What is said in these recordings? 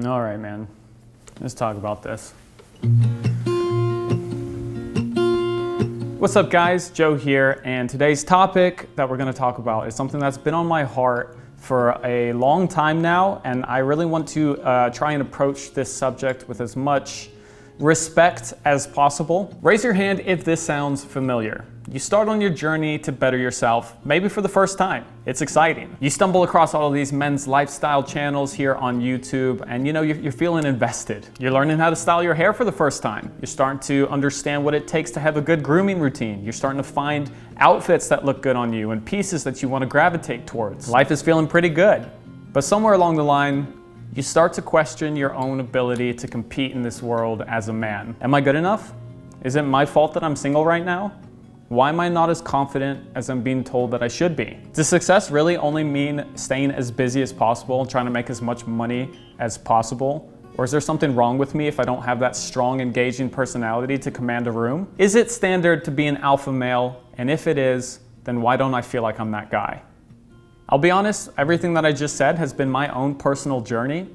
All right, man. Let's talk about this. What's up, guys? Joe here, and today's topic that we're going to talk about is something that's been on my heart for a long time now, and I really want to try and approach this subject with as much respect as possible. Raise your hand if this sounds familiar. You start on your journey to better yourself, maybe for the first time. It's exciting. You stumble across all of these men's lifestyle channels here on YouTube, and you're feeling invested. You're learning how to style your hair for the first time. You're starting to understand what it takes to have a good grooming routine. You're starting to find outfits that look good on you and pieces that you want to gravitate towards. Life is feeling pretty good, but somewhere along the line, you start to question your own ability to compete in this world as a man. Am I good enough? Is it my fault that I'm single right now? Why am I not as confident as I'm being told that I should be? Does success really only mean staying as busy as possible and trying to make as much money as possible? Or is there something wrong with me if I don't have that strong, engaging personality to command a room? Is it standard to be an alpha male? And if it is, then why don't I feel like I'm that guy? I'll be honest, everything that I just said has been my own personal journey,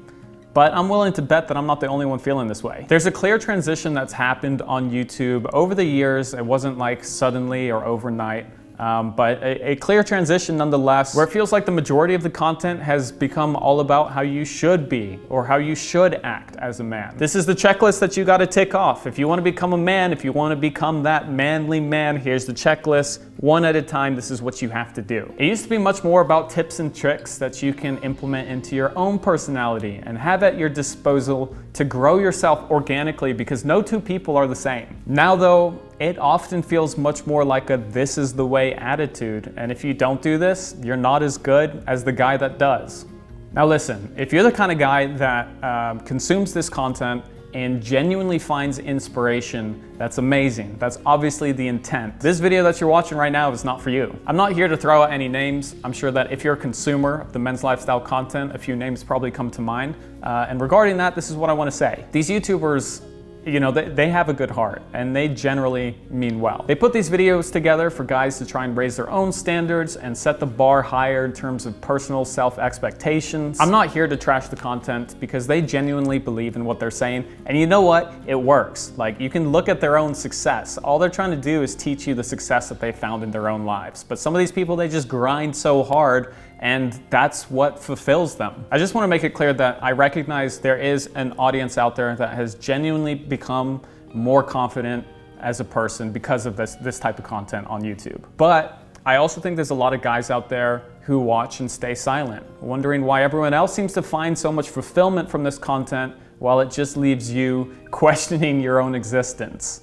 but I'm willing to bet that I'm not the only one feeling this way. There's a clear transition that's happened on YouTube over the years. It wasn't like suddenly or overnight, but a clear transition nonetheless, where it feels like the majority of the content has become all about how you should be or how you should act as a man. This is the checklist that you gotta tick off. If you wanna become a man, if you wanna become that manly man, here's the checklist. One at a time, this is what you have to do. It used to be much more about tips and tricks that you can implement into your own personality and have at your disposal to grow yourself organically, because no two people are the same. Now though, it often feels much more like a "this is the way" attitude, and if you don't do this, you're not as good as the guy that does. Now listen, if you're the kind of guy that consumes this content and genuinely finds inspiration, that's amazing. That's obviously the intent. This video that you're watching right now is not for you. I'm not here to throw out any names. I'm sure that if you're a consumer of the men's lifestyle content, a few names probably come to mind. And regarding that, this is what I want to say. These YouTubers, they have a good heart and they generally mean well. They put these videos together for guys to try and raise their own standards and set the bar higher in terms of personal self-expectations. I'm not here to trash the content because they genuinely believe in what they're saying. And you know what? It works. Like, you can look at their own success. All they're trying to do is teach you the success that they found in their own lives. But some of these people, they just grind so hard, and that's what fulfills them. I just want to make it clear that I recognize there is an audience out there that has genuinely become more confident as a person because of this type of content on YouTube. But I also think there's a lot of guys out there who watch and stay silent, wondering why everyone else seems to find so much fulfillment from this content while it just leaves you questioning your own existence.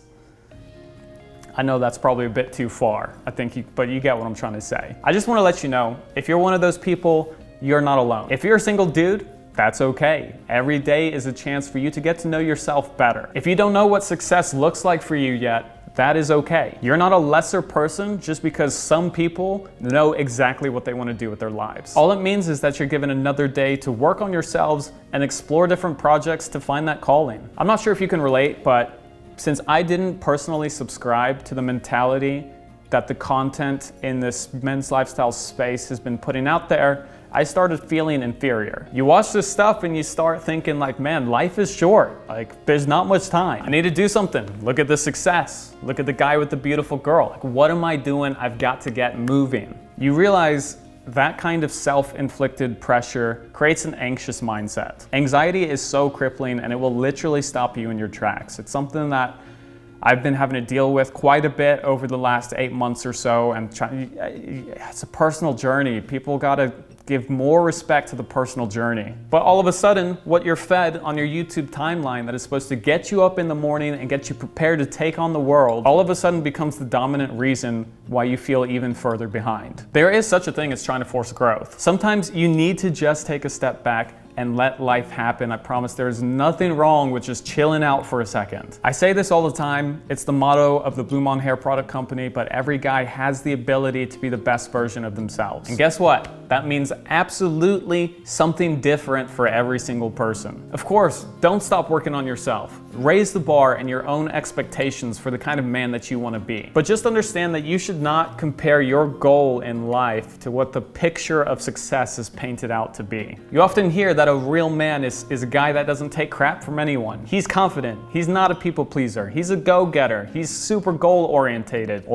I know that's probably a bit too far, but you get what I'm trying to say. I just want to let you know, if you're one of those people, you're not alone. If you're a single dude, that's okay. Every day is a chance for you to get to know yourself better. If you don't know what success looks like for you yet, that is okay. You're not a lesser person just because some people know exactly what they want to do with their lives. All it means is that you're given another day to work on yourselves and explore different projects to find that calling. I'm not sure if you can relate, but since I didn't personally subscribe to the mentality that the content in this men's lifestyle space has been putting out there, I started feeling inferior. You watch this stuff and you start thinking like, man, life is short. Like, there's not much time. I need to do something. Look at the success. Look at the guy with the beautiful girl. Like, what am I doing? I've got to get moving. You realize that kind of self-inflicted pressure creates an anxious mindset. Anxiety is so crippling, and it will literally stop you in your tracks. It's something that I've been having to deal with quite a bit over the last 8 months or so, and it's a personal journey. People gotta give more respect to the personal journey. But all of a sudden, what you're fed on your YouTube timeline that is supposed to get you up in the morning and get you prepared to take on the world, all of a sudden becomes the dominant reason why you feel even further behind. There is such a thing as trying to force growth. Sometimes you need to just take a step back and let life happen. I promise there's nothing wrong with just chilling out for a second. I say this all the time. It's the motto of the BluMaan hair product company, but every guy has the ability to be the best version of themselves. And guess what? That means absolutely something different for every single person. Of course, don't stop working on yourself. Raise the bar and your own expectations for the kind of man that you want to be. But just understand that you should should not compare your goal in life to what the picture of success is painted out to be. You often hear that a real man is a guy that doesn't take crap from anyone. He's confident. He's not a people pleaser. He's a go-getter. He's super goal-orientated.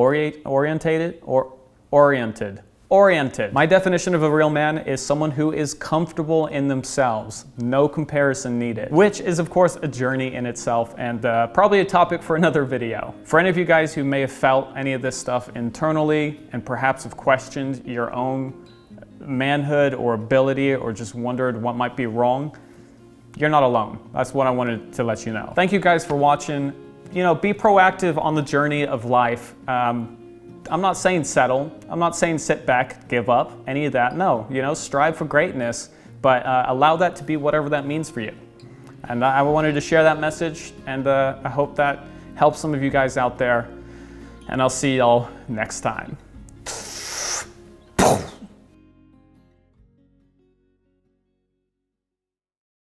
Oriented. My definition of a real man is someone who is comfortable in themselves. No comparison needed. Which is, of course, a journey in itself and probably a topic for another video. For any of you guys who may have felt any of this stuff internally and perhaps have questioned your own manhood or ability or just wondered what might be wrong, you're not alone. That's what I wanted to let you know. Thank you guys for watching. You know, be proactive on the journey of life. I'm not saying settle. I'm not saying sit back, give up, any of that. No, you know, strive for greatness, but allow that to be whatever that means for you. And I wanted to share that message, and I hope that helps some of you guys out there. And I'll see y'all next time.